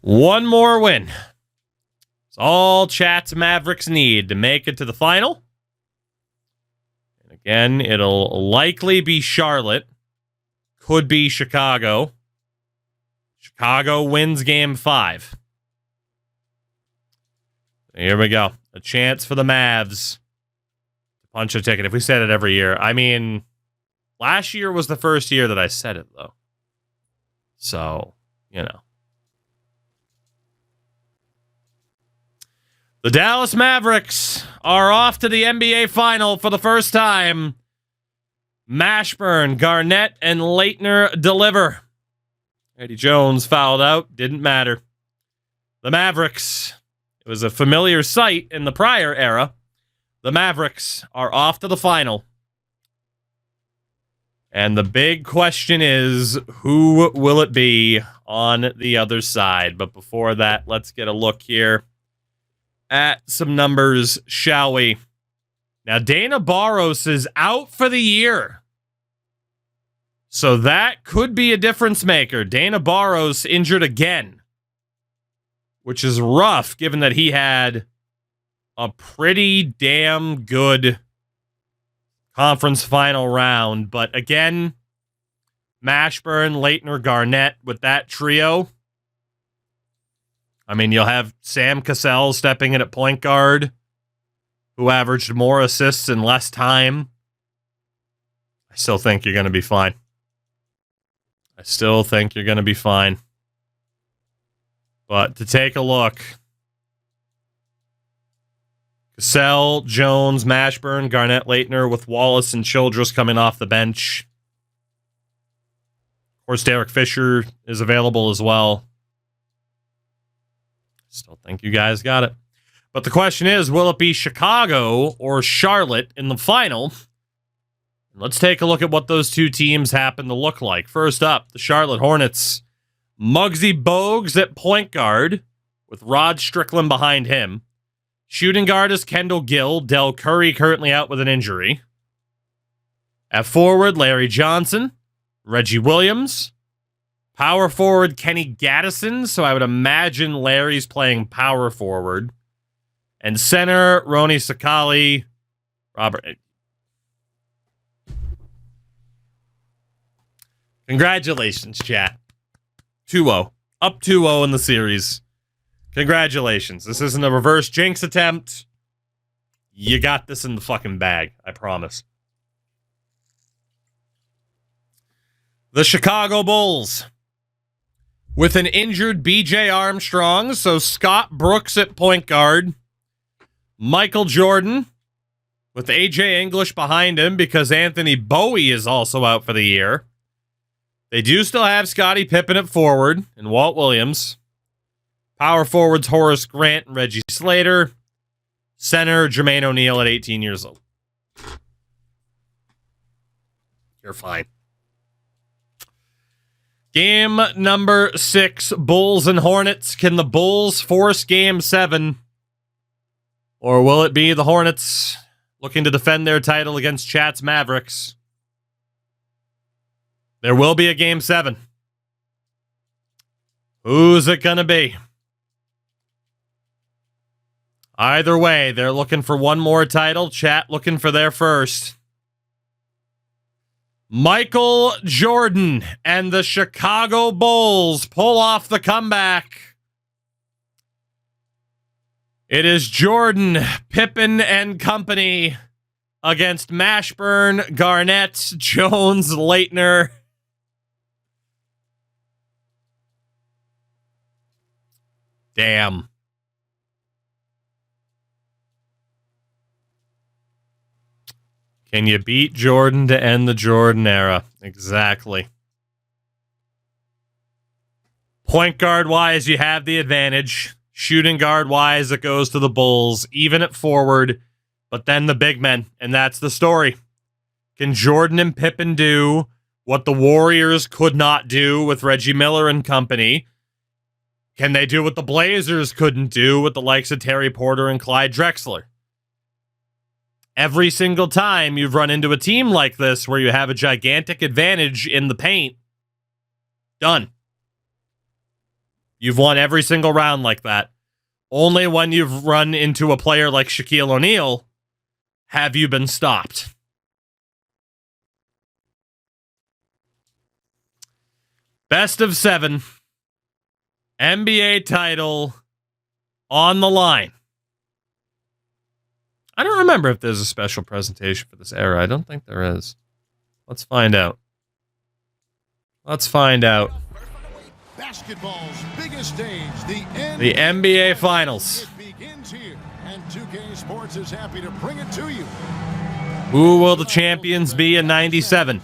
One more win. It's all Chat's Mavericks need to make it to the final. And again, it'll likely be Charlotte. Could be Chicago. Chicago wins game 5. Here we go. A chance for the Mavs to punch a ticket. If we said it every year. I mean, last year was the first year that I said it, though. So, you know. The Dallas Mavericks are off to the NBA Final for the first time. Mashburn, Garnett, and Leitner deliver. Eddie Jones fouled out. Didn't matter. The Mavericks. It was a familiar sight in the prior era. The Mavericks are off to the final. And the big question is, who will it be on the other side? But before that, let's get a look here at some numbers, shall we? Now, Dana Barros is out for the year. So that could be a difference maker. Dana Barros injured again, which is rough given that he had a pretty damn good conference final round. But again, Mashburn, Leitner, Garnett with that trio. I mean, you'll have Sam Cassell stepping in at point guard, who averaged more assists in less time. I still think you're going to be fine. But to take a look, Cassell, Jones, Mashburn, Garnett, Leitner with Wallace and Childress coming off the bench. Of course, Derek Fisher is available as well. Still think you guys got it. But the question is, will it be Chicago or Charlotte in the final? Let's take a look at what those two teams happen to look like. First up, the Charlotte Hornets. Muggsy Bogues at point guard with Rod Strickland behind him. Shooting guard is Kendall Gill. Del Curry currently out with an injury. At forward, Larry Johnson. Reggie Williams. Power forward, Kenny Gaddison. So I would imagine Larry's playing power forward. And center, Roni Sakali. Robert. Congratulations, chat. 2-0. Up 2-0 in the series. Congratulations. This isn't a reverse jinx attempt. You got this in the fucking bag. I promise. The Chicago Bulls. With an injured B.J. Armstrong, so Scott Brooks at point guard. Michael Jordan with A.J. English behind him because Anthony Bowie is also out for the year. They do still have Scottie Pippen at forward and Walt Williams. Power forwards Horace Grant and Reggie Slater. Center Jermaine O'Neal at 18 years old. You're fine. Game number 6, Bulls and Hornets. Can the Bulls force game 7? Or will it be the Hornets looking to defend their title against Chat's Mavericks? There will be a game 7. Who's it going to be? Either way, they're looking for one more title. Chat looking for their first. Michael Jordan and the Chicago Bulls pull off the comeback. It is Jordan, Pippen, and company against Mashburn, Garnett, Jones, Leitner. Damn. Can you beat Jordan to end the Jordan era? Exactly. Point guard-wise, you have the advantage. Shooting guard-wise, it goes to the Bulls, even at forward, but then the big men, and that's the story. Can Jordan and Pippen do what the Warriors could not do with Reggie Miller and company? Can they do what the Blazers couldn't do with the likes of Terry Porter and Clyde Drexler? Every single time you've run into a team like this where you have a gigantic advantage in the paint, done. You've won every single round like that. Only when you've run into a player like Shaquille O'Neal have you been stopped. Best of 7. NBA title on the line. I don't remember if there's a special presentation for this era. I don't think there is. Let's find out. Let's find out. Basketball's biggest stage, the NBA Finals. It begins here, and 2K Sports is happy to bring it to you. Who will the champions be in 97?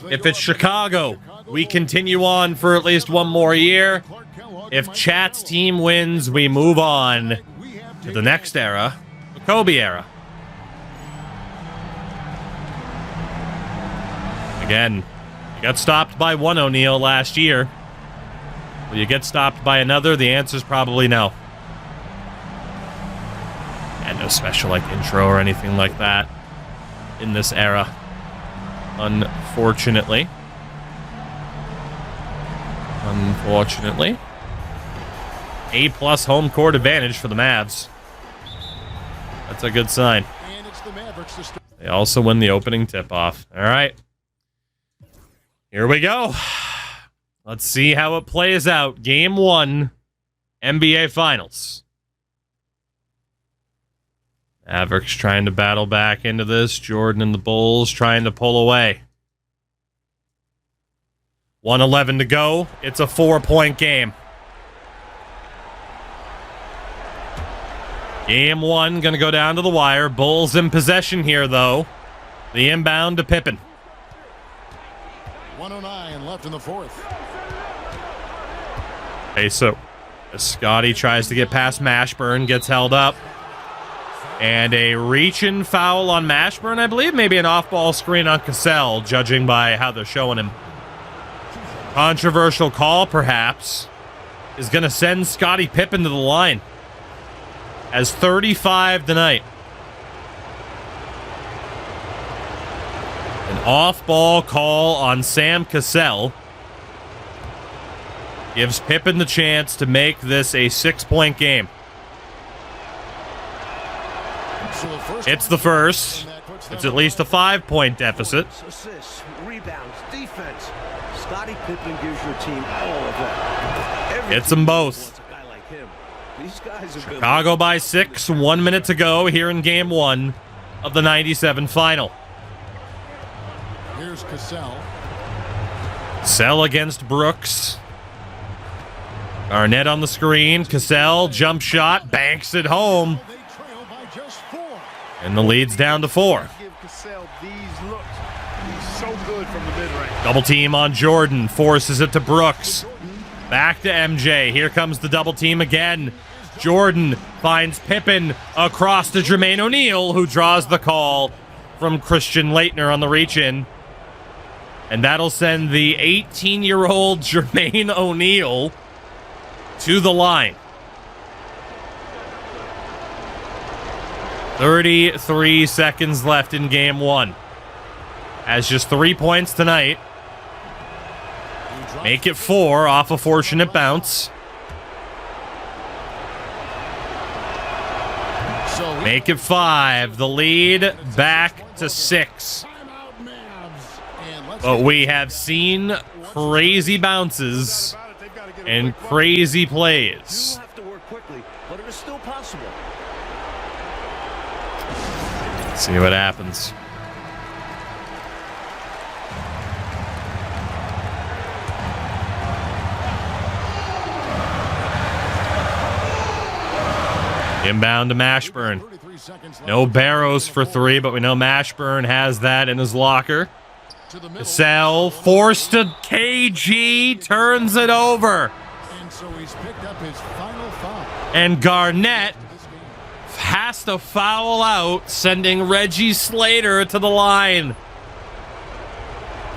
If it's Chicago, we continue on for at least one more year. If Chat's team wins, we move on to the next era, the Kobe era. Again, you got stopped by one O'Neal last year. Will you get stopped by another? The answer is probably no. And no special like intro or anything like that in this era, unfortunately. Unfortunately. A+ home court advantage for the Mavs. That's a good sign. And it's the Mavericks. They also win the opening tip-off. All right. Here we go. Let's see how it plays out. Game 1, NBA Finals. Mavericks trying to battle back into this. Jordan and the Bulls trying to pull away. 1:11 to go. It's a 4-point game. Game 1 going to go down to the wire. Bulls in possession here, though. The inbound to Pippen. 1:09 left in the fourth. Okay, so Scotty tries to get past Mashburn, gets held up. And a reach-in foul on Mashburn, I believe. Maybe an off-ball screen on Cassell, judging by how they're showing him. Controversial call, perhaps, is going to send Scottie Pippen to the line. Has 35 tonight. An off-ball call on Sam Cassell gives Pippen the chance to make this a 6-point game. It's the first. It's at least a 5-point deficit. Assists, rebounds, defense. Scottie Pippen gives your team all of that. Hits them both. Chicago by 6, 1 minute to go here in game 1 of the 97 final. Here's Cassell. Cassell against Brooks. Garnett on the screen. Cassell, jump shot, banks it home. They trail by just 4. And the lead's down to 4. Give Cassell these looks. He's so good from the mid-range. Double team on Jordan, forces it to Brooks. Back to MJ. Here comes the double team again. Jordan finds Pippen across to Jermaine O'Neal, who draws the call from Christian Laettner on the reach-in. And that'll send the 18-year-old Jermaine O'Neal to the line. 33 seconds left in game 1. Has just 3 points tonight. Make it 4 off a fortunate bounce. Make it 5. The lead back to 6. But we have seen crazy bounces and crazy plays. You'll have to work quickly, but it is still possible. Let's see what happens. Inbound to Mashburn. No Barrows for 3, but we know Mashburn has that in his locker. Cassell forced to KG, turns it over. And so he's picked up his final foul. And Garnett has to foul out, sending Reggie Slater to the line.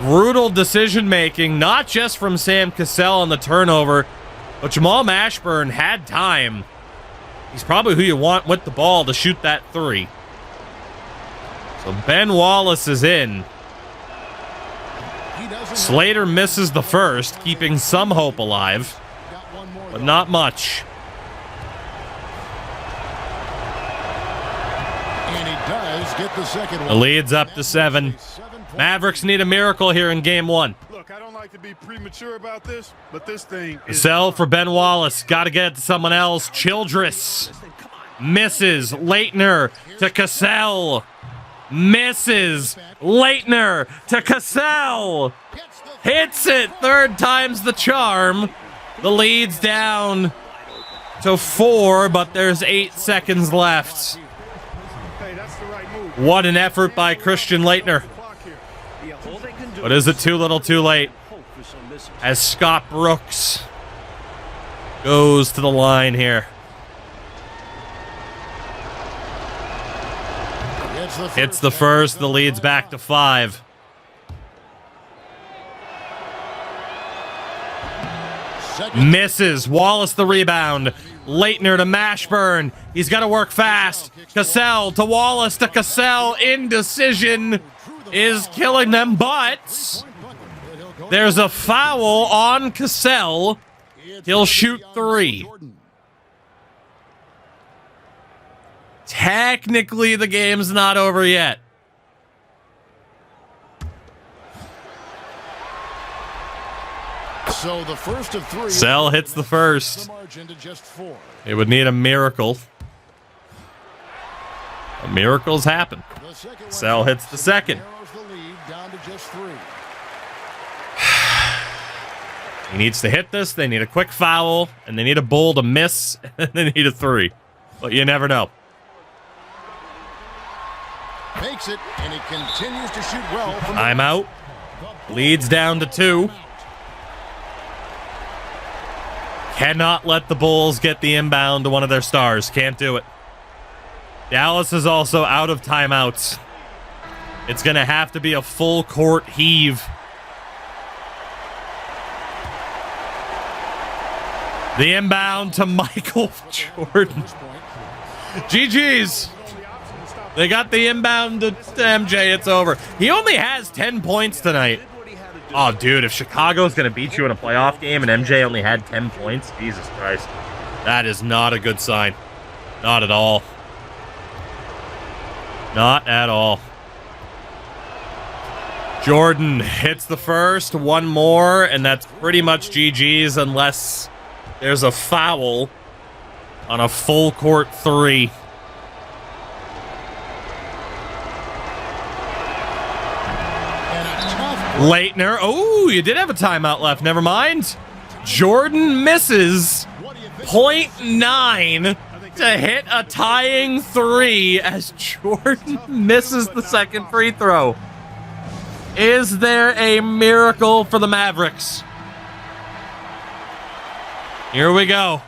Brutal decision-making, not just from Sam Cassell on the turnover, but Jamal Mashburn had time. He's probably who you want with the ball to shoot that 3. So Ben Wallace is in. Slater misses the first, keeping some hope alive. but not much. And he does get the second one. The lead's up to 7. Mavericks need a miracle here in game 1. Look, I don't like to be premature about this, but this thing is... Sell for Ben Wallace. Got to get it to someone else. Childress misses. Leitner to Cassell. Misses. Leitner to Cassell. Hits it. Third time's the charm. The lead's down to 4, but there's 8 seconds left. Hey, that's the right move. What an effort by Christian Leitner. But is it too little too late? As Scott Brooks goes to the line here. Hits the first. The lead's back to 5. Misses. Wallace the rebound. Leitner to Mashburn. He's got to work fast. Cassell to Wallace to Cassell. Indecision is killing them, but there's a foul on Cassell. He'll shoot 3. Technically, the game's not over yet. So the first of 3. Cassell hits the first. It would need a miracle. Miracles happen. Cassell hits the second. He needs to hit this. They need a quick foul, and they need a Bull to miss, and they need a 3. But you never know. Makes it, and he continues to shoot well. Timeout. Leads down to 2. Cannot let the Bulls get the inbound to one of their stars. Can't do it. Dallas is also out of timeouts. It's going to have to be a full court heave. The inbound to Michael Jordan. GG's. They got the inbound to MJ. It's over. He only has 10 points tonight. Oh, dude, if Chicago's going to beat you in a playoff game and MJ only had 10 points, Jesus Christ. That is not a good sign. Not at all. Not at all. Jordan hits the first, one more, and that's pretty much GG's unless there's a foul on a full court 3. Leitner. Oh, you did have a timeout left. Never mind. Jordan misses. 0.9 to hit a tying 3 as Jordan misses the second free throw. Is there a miracle for the Mavericks? Here we go.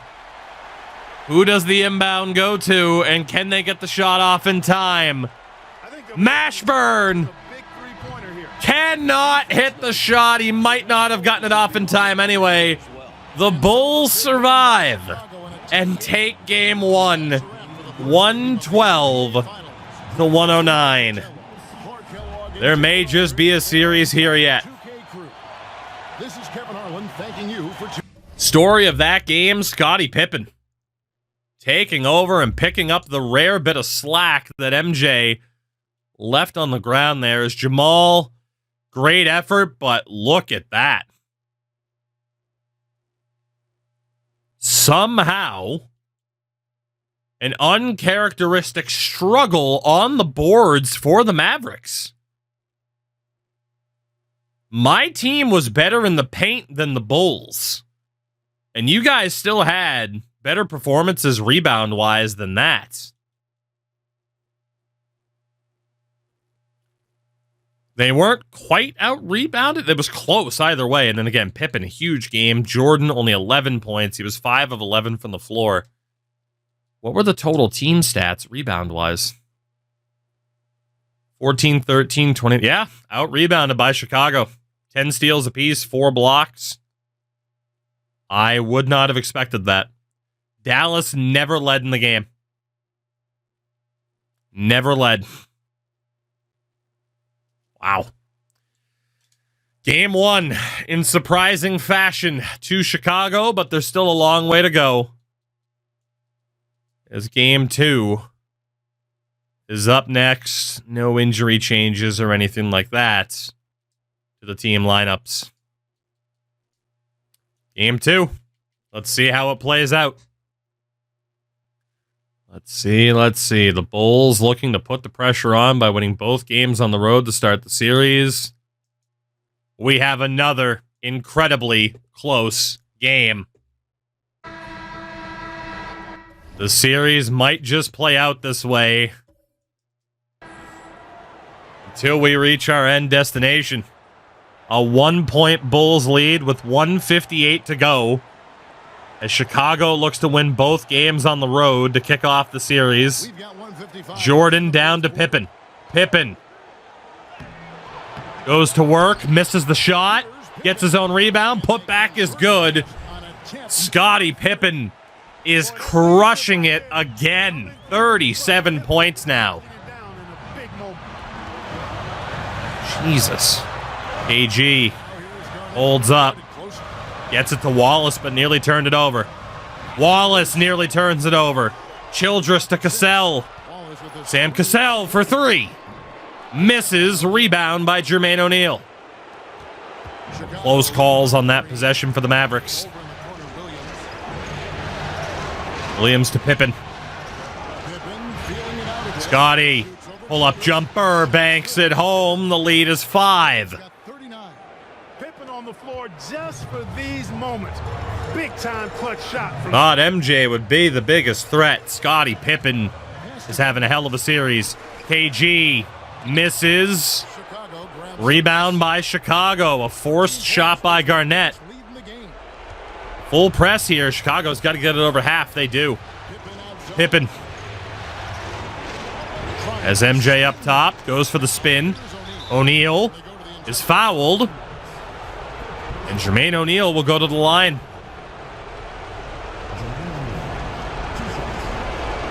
Who does the inbound go to, and can they get the shot off in time? Mashburn cannot hit the shot. He might not have gotten it off in time anyway. The Bulls survive and take game 1, 112 to 109. There may just be a series here yet. Story of that game, Scottie Pippen taking over and picking up the rare bit of slack that MJ left on the ground there. Is Jamal. Great effort, but look at that. Somehow, an uncharacteristic struggle on the boards for the Mavericks. My team was better in the paint than the Bulls. And you guys still had better performances rebound-wise than that. They weren't quite out-rebounded. It was close either way. And then again, Pippen, a huge game. Jordan, only 11 points. He was 5 of 11 from the floor. What were the total team stats rebound-wise? 14, 13, 20. Yeah, out-rebounded by Chicago. 10 steals apiece, 4 blocks. I would not have expected that. Dallas never led in the game. Never led. Wow. Game 1 in surprising fashion to Chicago, but there's still a long way to go. As Game 2 is up next. No injury changes or anything like that to the team lineups. Game 2. Let's see how it plays out. Let's see. The Bulls looking to put the pressure on by winning both games on the road to start the series. We have another incredibly close game. The series might just play out this way until we reach our end destination. A 1-point Bulls lead with 1:58 to go, as Chicago looks to win both games on the road to kick off the series. Jordan down to Pippen. Pippen goes to work, misses the shot, gets his own rebound, put back is good. Scottie Pippen is crushing it again. 37 points now. Jesus. KG holds up. Gets it to Wallace, but nearly turned it over. Wallace nearly turns it over. Childress to Cassell. Sam Cassell for 3. Misses. Rebound by Jermaine O'Neal. Close calls on that possession for the Mavericks. Williams to Pippen. Scottie. Pull-up jumper. Banks it home. The lead is 5. Pippen on the floor just for these moments. Big-time clutch shot from... Thought MJ would be the biggest threat. Scottie Pippen is having a hell of a series. KG misses. Rebound by Chicago. A forced shot by Garnett. Full press here. Chicago's got to get it over half. They do. Pippen. As MJ up top. Goes for the spin. O'Neal is fouled. And Jermaine O'Neal will go to the line.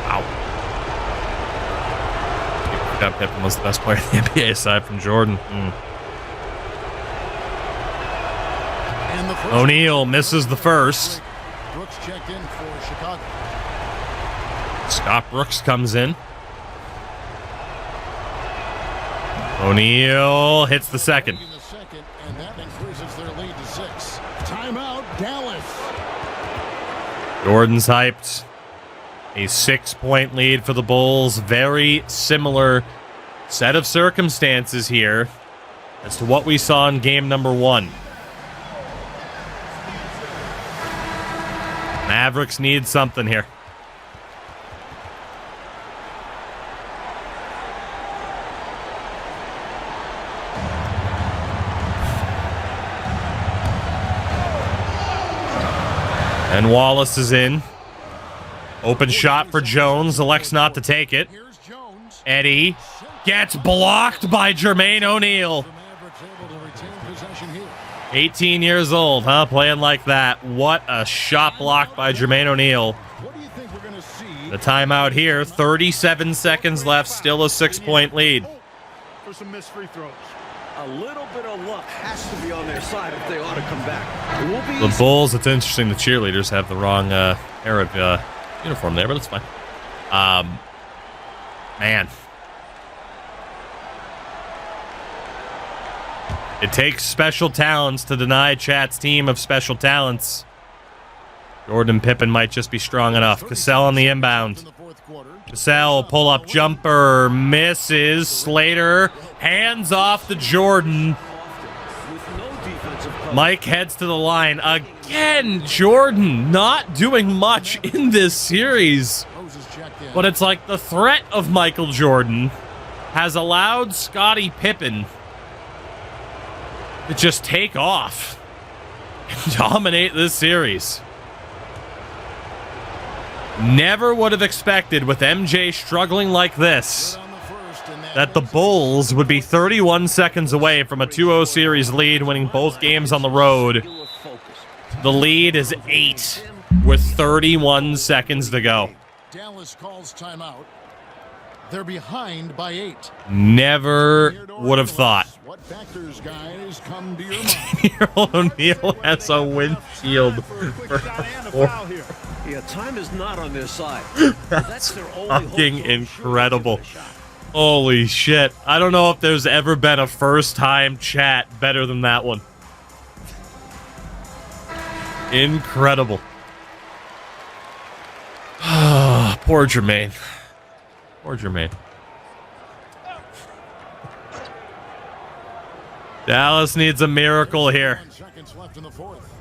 Wow. I forgot Pippen was the best player in the NBA aside from Jordan. O'Neal misses the first. Brooks checked in for Chicago. Scott Brooks comes in. O'Neal hits the second. And that increases their lead to 6. Timeout, Dallas. Jordan's hyped. A 6-point lead for the Bulls. Very similar set of circumstances here as to what we saw in game number 1. Mavericks need something here. And Wallace is in. Open shot for Jones. Elects not to take it. Eddie gets blocked by Jermaine O'Neal. 18 years old, huh? Playing like that. What a shot block by Jermaine O'Neal. The timeout here. 37 seconds left. Still a 6-point lead. For some missed free throws. A little bit of luck has to be on their side if they ought to come back. It will be The Bulls, it's interesting the cheerleaders have the wrong Arab uniform there, but it's fine. Man. It takes special talents to deny Chat's team of special talents. Jordan Pippen might just be strong enough. Cassell on the inbound. Cassell, pull-up jumper, misses. Slater, hands off to Jordan. Mike heads to the line. Again, Jordan not doing much in this series. But it's like the threat of Michael Jordan has allowed Scottie Pippen to just take off and dominate this series. Never would have expected, with MJ struggling like this, that the Bulls would be 31 seconds away from a 2-0 series lead, winning both games on the road. The lead is 8 with 31 seconds to go. Dallas calls timeout. They're behind by 8. Never would have thought. What factors, guys, come to your mind? Earl O'Neal has a windshield for four. Yeah, time is not on their side. That's their only fucking hope. incredible. Holy shit. I don't know if there's ever been a first-time chat better than that one. Incredible. Poor Jermaine. Poor Jermaine. Dallas needs a miracle here. 1 seconds left in the fourth.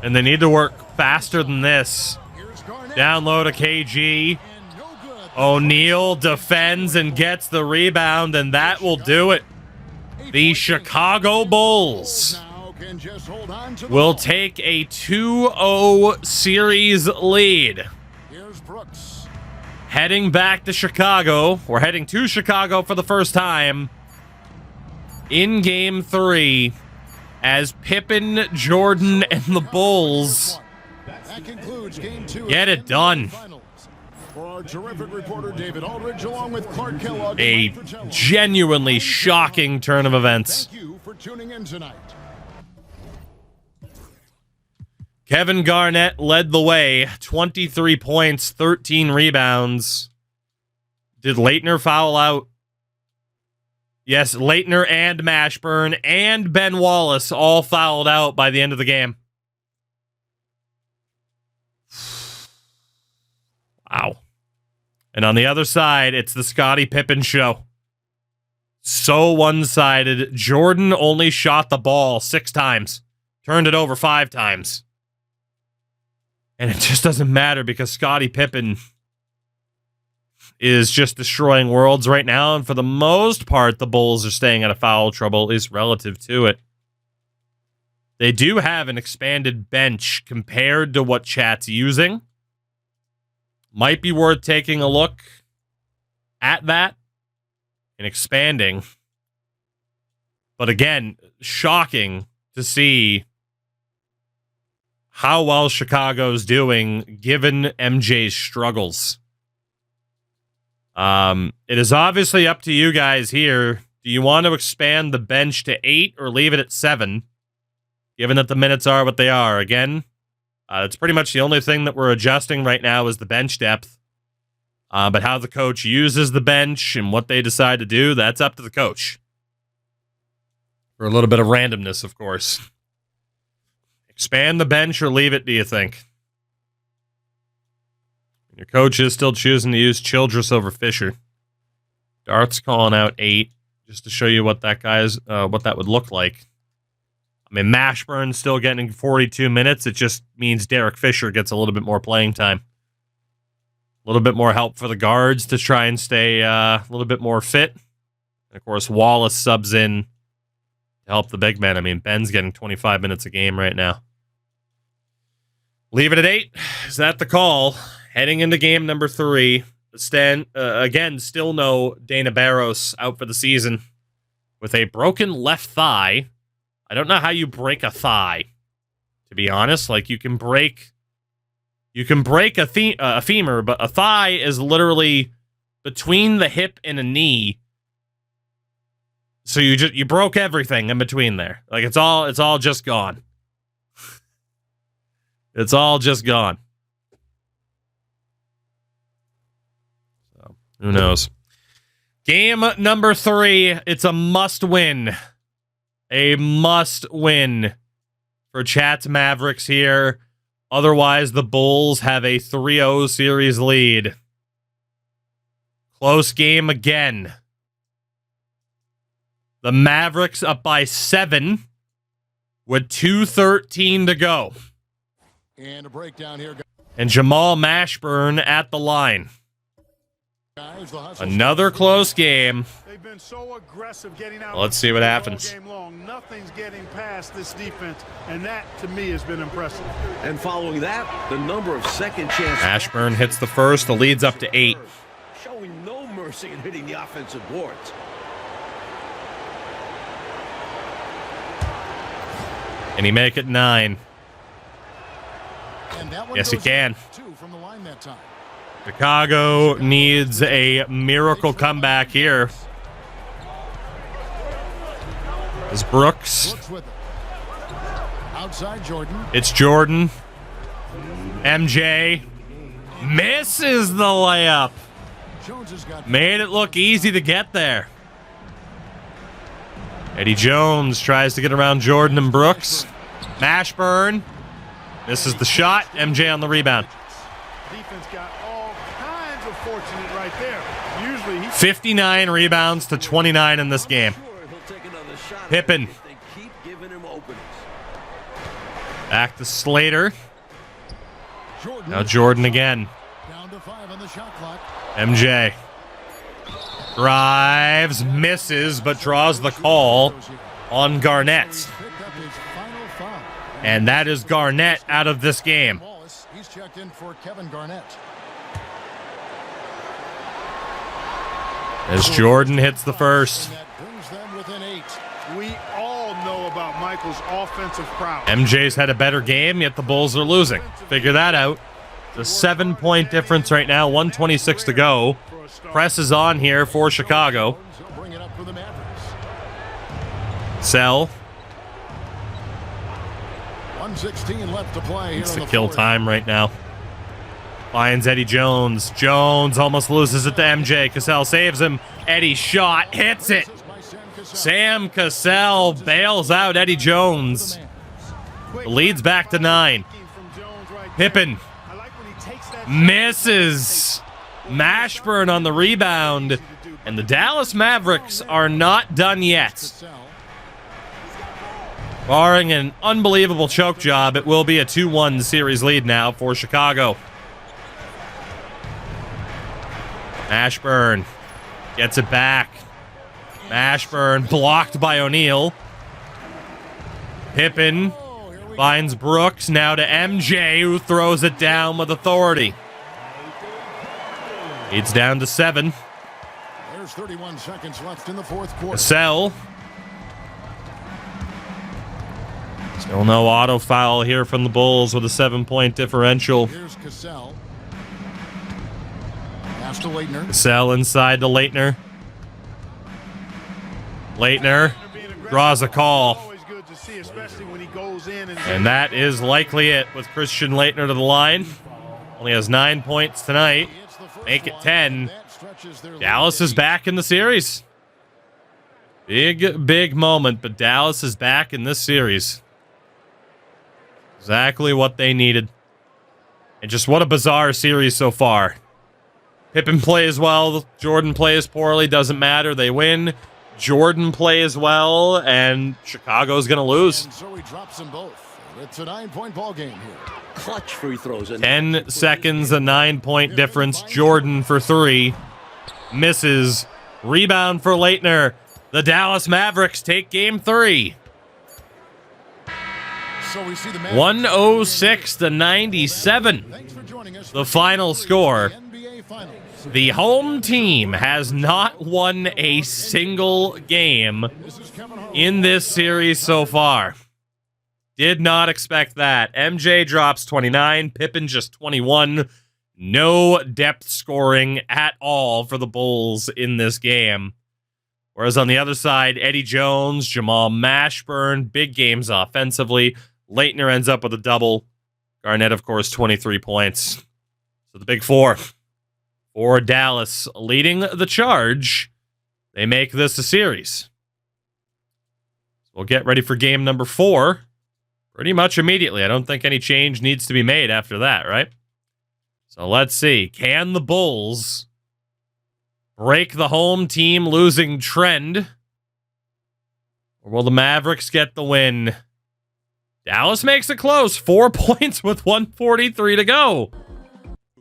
And they need to work faster than this. Here's Garnett. Down low to KG. And no good. O'Neal defends and gets the rebound, and that will do it. The Chicago Bulls Now can just hold on to the will ball. take a 2-0 series lead. Here's Brooks. Heading back to Chicago. We're heading to Chicago for the first time in Game 3 as Pippen, Jordan, and the Bulls That concludes game 2. get it done. For our terrific reporter David Aldridge, along with Clark Kellogg, A and Mike Fratello. genuinely shocking turn of events. Thank you for tuning in tonight. Kevin Garnett led the way, 23 points, 13 rebounds. Did Leitner foul out? Yes, Leitner and Mashburn and Ben Wallace all fouled out by the end of the game. Wow. And on the other side, it's the Scottie Pippen show. So one-sided. Jordan only shot the ball 6 times. Turned it over 5 times. And it just doesn't matter because Scottie Pippen is just destroying worlds right now. And for the most part, the Bulls are staying out of foul trouble, at least relative to it. They do have an expanded bench compared to what chat's using. Might be worth taking a look at that and expanding. But again, shocking to see how well Chicago's doing given MJ's struggles. It is obviously up to you guys here. Do you want to expand the bench to 8 or leave it at 7? Given that the minutes are what they are. Again, it's pretty much the only thing that we're adjusting right now is the bench depth. But how the coach uses the bench and what they decide to do, that's up to the coach. For a little bit of randomness, of course. Expand the bench or leave it, do you think? Your coach is still choosing to use Childress over Fisher. Darth's calling out 8 just to show you what that what that would look like. I mean, Mashburn's still getting 42 minutes. It just means Derek Fisher gets a little bit more playing time. A little bit more help for the guards to try and stay a little bit more fit. And of course, Wallace subs in to help the big men. I mean, Ben's getting 25 minutes a game right now. Leave it at 8. Is that the call? Heading into game number 3. Again, still no Dana Barros out for the season with a broken left thigh. I don't know how you break a thigh, to be honest. Like, you can break a femur, but a thigh is literally between the hip and a knee. So you broke everything in between there. Like, it's all just gone. It's all just gone. So, who knows? Game number 3. It's a must-win. A must-win for Chat's Mavericks here. Otherwise, the Bulls have a 3-0 series lead. Close game again. The Mavericks up by 7 with 2:13 to go. And a breakdown here, And Jamal Mashburn at the line. guys. The hustle. Another close game. They've been so aggressive getting out. Let's see what all happens. Game long. Nothing's getting past this defense, and that to me has been impressive. And following that, the number of second chance. Mashburn hits the first. The lead's up to 8. Showing no mercy in hitting the offensive boards. And he make it 9. And that one Yes, he goes can. 2 from the line that time. Chicago needs a miracle comeback here. As Brooks. Outside Jordan. It's Jordan. MJ misses the layup. Jones has got Made it look easy to get there. Eddie Jones tries to get around Jordan and Brooks. Mashburn misses the shot. MJ on the rebound. Defense got all kinds of fortunate right there. Usually he 59 rebounds to 29 in this game. Pippen. Back to Slater. Now Jordan again. down to 5 on the shot clock. MJ drives, misses, but draws the call on Garnett. Picked up his final foul. And that is Garnett out of this game. Wallace, he's checked in for Kevin Garnett. As Jordan hits the first. And that brings them within 8. we all know about Michael's offensive prowess. MJ's had a better game, yet the Bulls are losing. Figure that out. It's a 7-point difference right now, 1:26 to go. Press is on here for Chicago. He'll bring it up for the Mavericks. Sell. 1:16 left to play here It's on the the kill fourth. time right now. Finds Eddie Jones. Jones almost loses it to MJ. Cassell saves him. Eddie shot. Hits it. This is by Sam Cassell. Sam Cassell bails out Eddie Jones. The lead's back to 9. Pippen I like when he takes that misses. Mashburn on the rebound. And the Dallas Mavericks are not done yet. Cassell. Barring an unbelievable choke job, it will be a 2-1 series lead now for Chicago. Mashburn gets it back. Mashburn blocked by O'Neal. Pippen finds Brooks, now to MJ, who throws it down with authority. It's down to 7. There's 31 seconds left in the fourth quarter. Cassell. Still no auto foul here from the Bulls with a 7-point differential. Here's Cassell. Pass to Leitner. Cassell inside to Leitner. Leitner draws a call. always good to see, especially when he goes in And that is likely it with Christian Leitner to the line. Only has 9 points tonight. It's the first Make it one. 10. That stretches their lead. Dallas is back in the series. Big moment, but Dallas is back in this series. Exactly what they needed. And just what a bizarre series so far. Pippen plays well, Jordan plays poorly, doesn't matter, they win. Jordan plays well, and Chicago's going to lose. And so he drops them both. It's a 9-point ball game here. Clutch free throws. 10 seconds, a 9-point difference. Jordan for 3. Misses. Rebound for Leitner. The Dallas Mavericks take game 3. So we see the Mavericks 106 to 97. Thanks for joining us. The final score. NBA Finals. The home team has not won a single game This is Kevin Harlan. in this series so far. Did not expect that. MJ drops 29, Pippen just 21. No depth scoring at all for the Bulls in this game. Whereas on the other side, Eddie Jones, Jamal Mashburn, big games offensively. Leitner ends up with a double. Garnett, of course, 23 points. So the big four for Dallas leading the charge. They make this a series. We'll get ready for game number 4 pretty much immediately. I don't think any change needs to be made after that, right? So let's see. Can the Bulls break the home team losing trend? Or will the Mavericks get the win? Dallas makes it close. 4 points with 1:43 to go.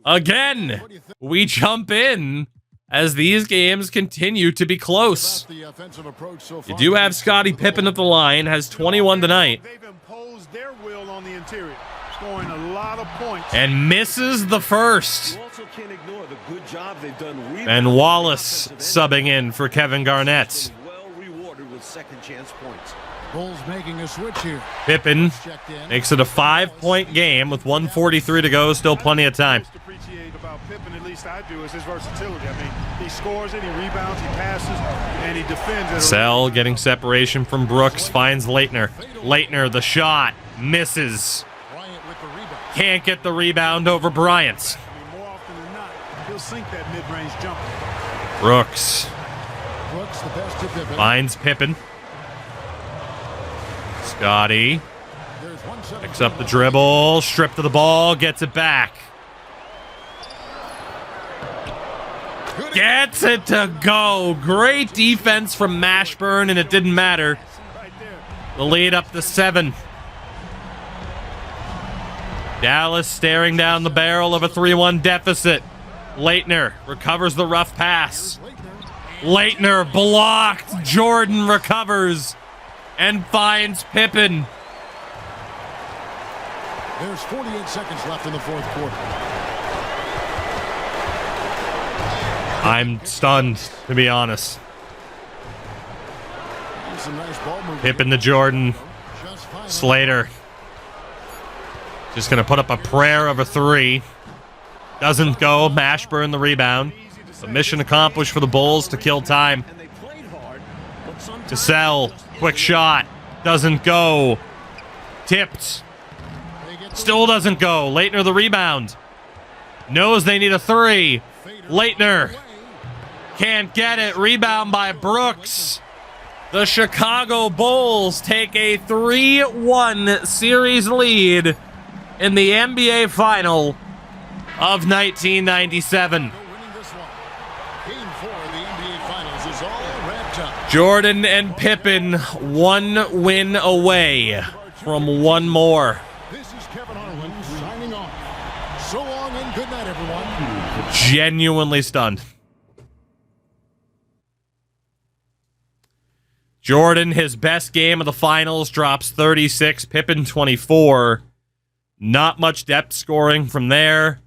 Again, we jump in as these games continue to be close. The offensive approach so far. You do have Scottie Pippen at the line, has 21 tonight, They've imposed their will on the interior, scoring a lot of points. and misses the first. You also can't ignore the good job they've done. And Wallace subbing in for Kevin Garnett. Well rewarded with second chance points. Bulls making a switch here. Pippen Checked in. makes it a 5-point game with 1:43 to go, still plenty of time. Most appreciate about Pippen, at least least I do, is his versatility. I mean, he scores it, he rebounds, he passes, and he defends it. Sell getting separation from Brooks, finds Leitner. Leitner, the shot, misses. Bryant with the rebound. Can't get the rebound over Bryant. I mean, more often than not, he'll sink that mid-range jumper. Brooks Brooks the best to Pippen. finds Pippen. Scotty There's 1-7. picks up the dribble, stripped of the ball, gets it back. Gets it to go. Great defense from Mashburn, and it didn't matter. Right there. The lead up to 7. Dallas staring down the barrel of a 3-1 deficit. Leitner recovers the rough pass. Leitner blocked. Jordan recovers and finds Pippen. There's 48 seconds left in the fourth quarter. I'm stunned, to be honest. Some nice ball movement. Pippen to Jordan. Just fine. Slater just going to put up a prayer of a 3. Doesn't go. Mashburn the rebound. The mission accomplished for the Bulls to kill time. And they played hard, but sometimes Cassell, quick shot. Doesn't go. Tipped. They get the Still doesn't go. Leitner the rebound. Knows they need a 3. Leitner can't get it. Rebound by Brooks. The Chicago Bulls take a 3-1 series lead in the NBA Final of 1997. winning this one. Game 4 of the NBA Finals is all wrapped up. Jordan and Pippen 1 win away from 1 more. This is Kevin Harlan signing off. So long and good night, everyone. Genuinely stunned. Jordan, his best game of the finals, drops 36. Pippen, 24. Not much depth scoring from there.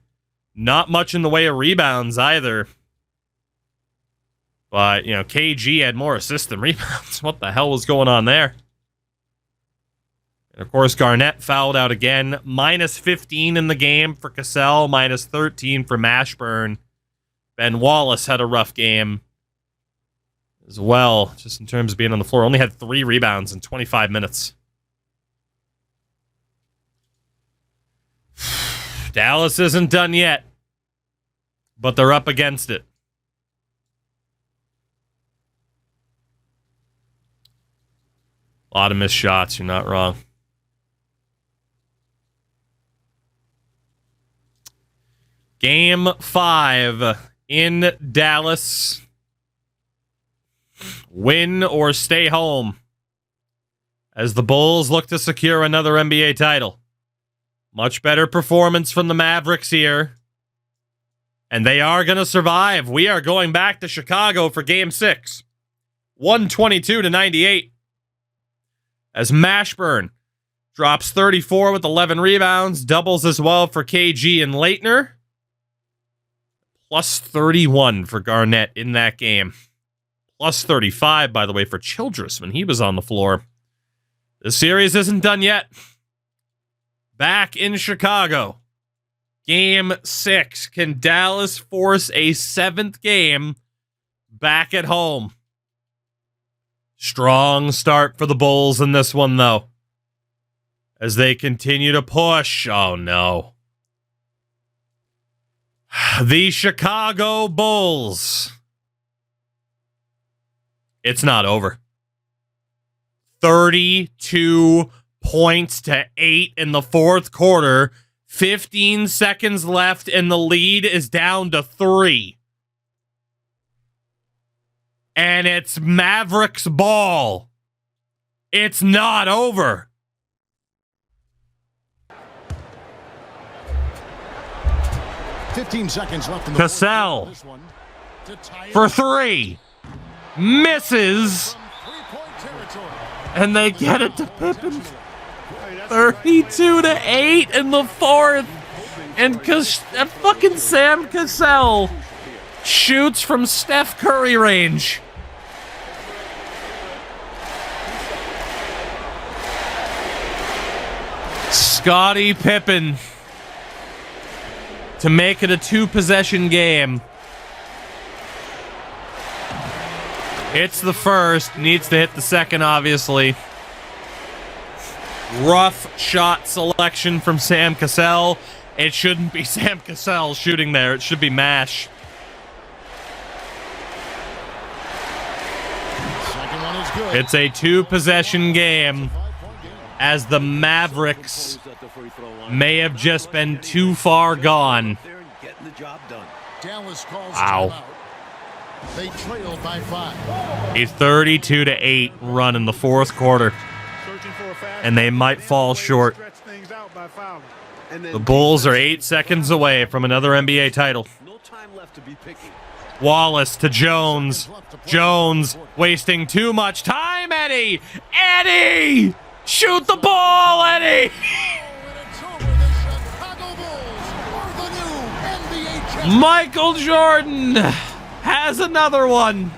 Not much in the way of rebounds either. But, you know, KG had more assists than rebounds. What the hell was going on there? And of course, Garnett fouled out again. Minus 15 in the game for Cassell. Minus 13 for Mashburn. Ben Wallace had a rough game as well, just in terms of being on the floor. Only had 3 rebounds in 25 minutes. Dallas isn't done yet, but they're up against it. A lot of missed shots, you're not wrong. Game 5 in Dallas. Win or stay home as the Bulls look to secure another NBA title. Much better performance from the Mavericks here. And they are going to survive. We are going back to Chicago for Game 6. 122-98. As Mashburn drops 34 with 11 rebounds. Doubles as well for KG and Leitner. Plus 31 for Garnett in that game. Plus 35, by the way, for Childress when he was on the floor. The series isn't done yet. Back in Chicago. Game 6. Can Dallas force a 7th game back at home? Strong start for the Bulls in this one, though. As they continue to push. Oh, no. The Chicago Bulls. It's not over. 32 points to 8 in the fourth quarter. 15 seconds left, and the lead is down to 3. And it's Mavericks ball. It's not over. $15 seconds left in the Cassell fourth quarter. This one to tie it For up 3. Misses. from three-point territory. And they get it to Pippen. 32-8 in the fourth. And fucking Sam Cassell shoots from Steph Curry range. Scottie Pippen to make it a 2-possession game. Hits the first, needs to hit the second, obviously. Rough shot selection from Sam Cassell. It shouldn't be Sam Cassell shooting there. It should be Mash. Second one is good. It's a 2-possession game, as the Mavericks may have just been too far gone. Dallas calls Wow. timeout. They trailed by 5. A 32-8 run in the fourth quarter, and they might fall short. The Bulls are 8 seconds away from another NBA title. No time left to be picky. Wallace to Jones. Jones wasting too much time, Eddie! Eddie! Shoot the ball, Eddie! Michael Jordan has another one.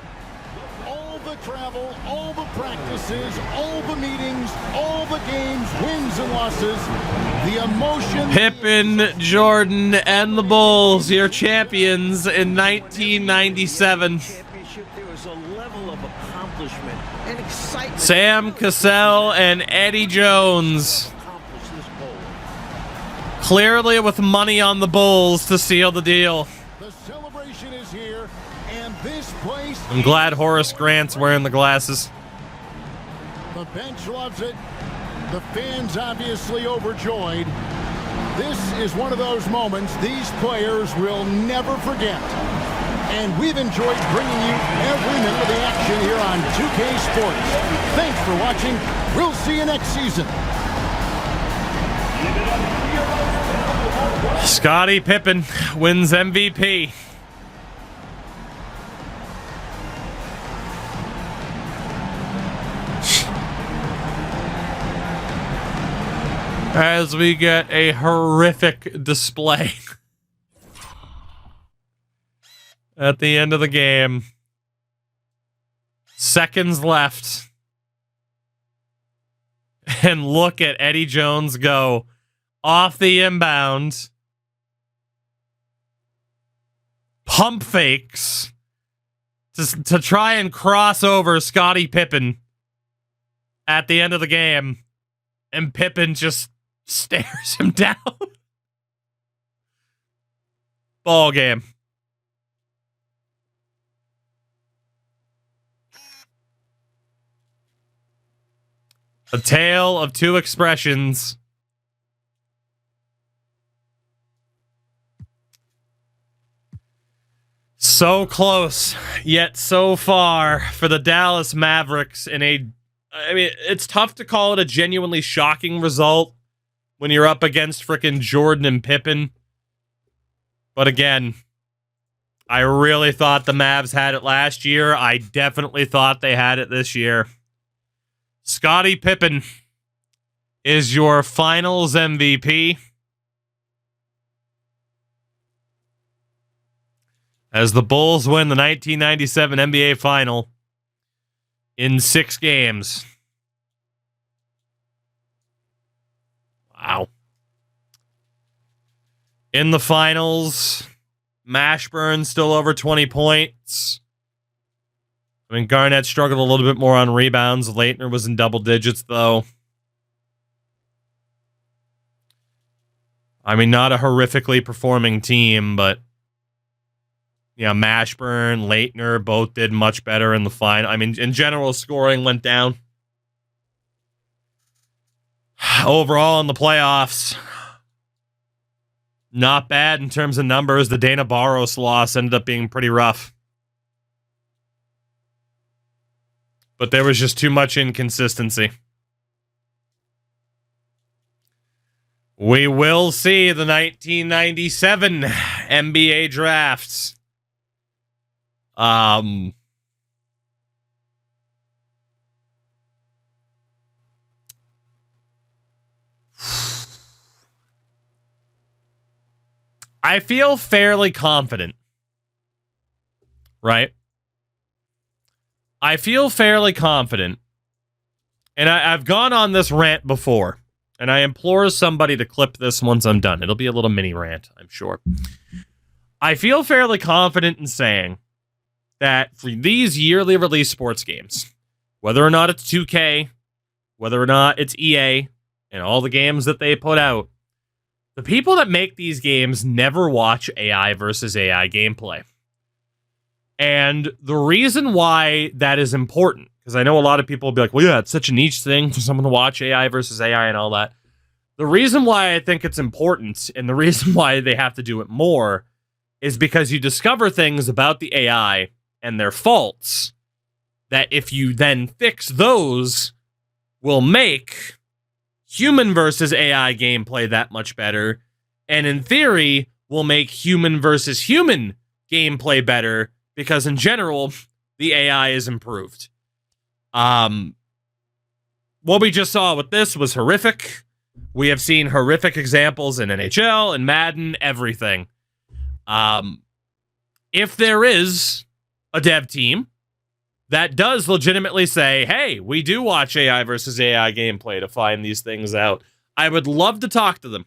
All the travel, all the practices, all the meetings, all the games, wins and losses, the emotion. Pippen, Jordan, and the Bulls, your champions in 1997. Championship, there was a level of accomplishment and excitement. Sam Cassell and Eddie Jones, Accomplish this goal. clearly with money on the Bulls to seal the deal. The celebration is here, and this place. I'm glad Horace Grant's wearing the glasses. The bench loves it. The fans obviously overjoyed. This is one of those moments these players will never forget. And we've enjoyed bringing you every minute of the action here on 2K Sports. Thanks for watching. We'll see you next season. Scottie Pippen wins MVP. As we get a horrific display at the end of the game. Seconds left. And look at Eddie Jones go off the inbound. Pump fakes to try and cross over Scottie Pippen at the end of the game. And Pippen just stares him down. Ball game. A tale of two expressions. So close, yet so far for the Dallas Mavericks in a... I mean, it's tough to call it a genuinely shocking result when you're up against frickin' Jordan and Pippen. But again, I really thought the Mavs had it last year. I definitely thought they had it this year. Scottie Pippen is your finals MVP. As the Bulls win the 1997 NBA Final in 6 games. Wow. In the finals, Mashburn still over 20 points. I mean, Garnett struggled a little bit more on rebounds. Leitner was in double digits, though. I mean, not a horrifically performing team, but yeah, Mashburn, Leitner both did much better in the final. I mean, in general, scoring went down. Overall, in the playoffs, not bad in terms of numbers. The Dana Barros loss ended up being pretty rough. But there was just too much inconsistency. We will see the 1997 NBA drafts. I feel fairly confident, right? I feel fairly confident, and I've gone on this rant before. and I implore somebody to clip this once I'm done. It'll be a little mini rant, I'm sure. I feel fairly confident in saying that for these yearly release sports games, whether or not it's 2K, whether or not it's EA, and all the games that they put out, the people that make these games never watch AI versus AI gameplay. And the reason why that is important, because I know a lot of people will be like, well, yeah, it's such a niche thing for someone to watch AI versus AI and all that. The reason why I think it's important, and the reason why they have to do it more, is because you discover things about the AI and their faults that if you then fix those, will make human versus AI gameplay that much better, and in theory, will make human versus human gameplay better, because in general, the AI is improved. What we just saw with this was horrific. We have seen horrific examples in NHL and Madden, everything. If there is a dev team that does legitimately say, hey, we do watch AI versus AI gameplay to find these things out, I would love to talk to them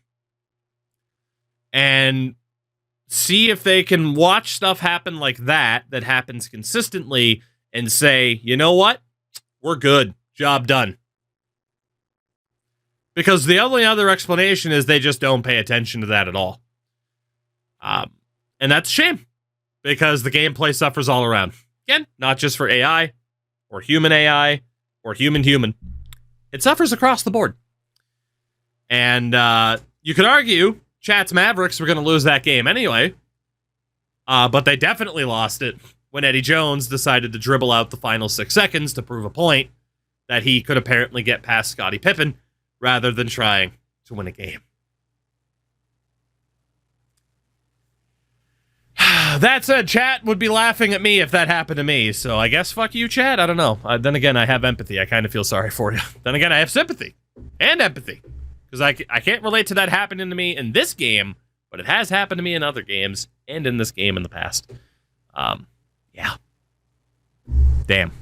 and see if they can watch stuff happen like that happens consistently and say, you know what? We're good. Job done. Because the only other explanation is they just don't pay attention to that at all. And that's a shame, because the gameplay suffers all around. Again, not just for AI or human, human. It suffers across the board. And you could argue Chat's Mavericks were going to lose that game anyway, but they definitely lost it when Eddie Jones decided to dribble out the final 6 seconds to prove a point that he could apparently get past Scottie Pippen rather than trying to win a game. That said, Chat would be laughing at me if that happened to me, so I guess fuck you, Chat. I don't know. Then again, I have empathy. I kind of feel sorry for you. Then again, I have sympathy and empathy, because I can't relate to that happening to me in this game, but it has happened to me in other games and in this game in the past. Yeah. Damn.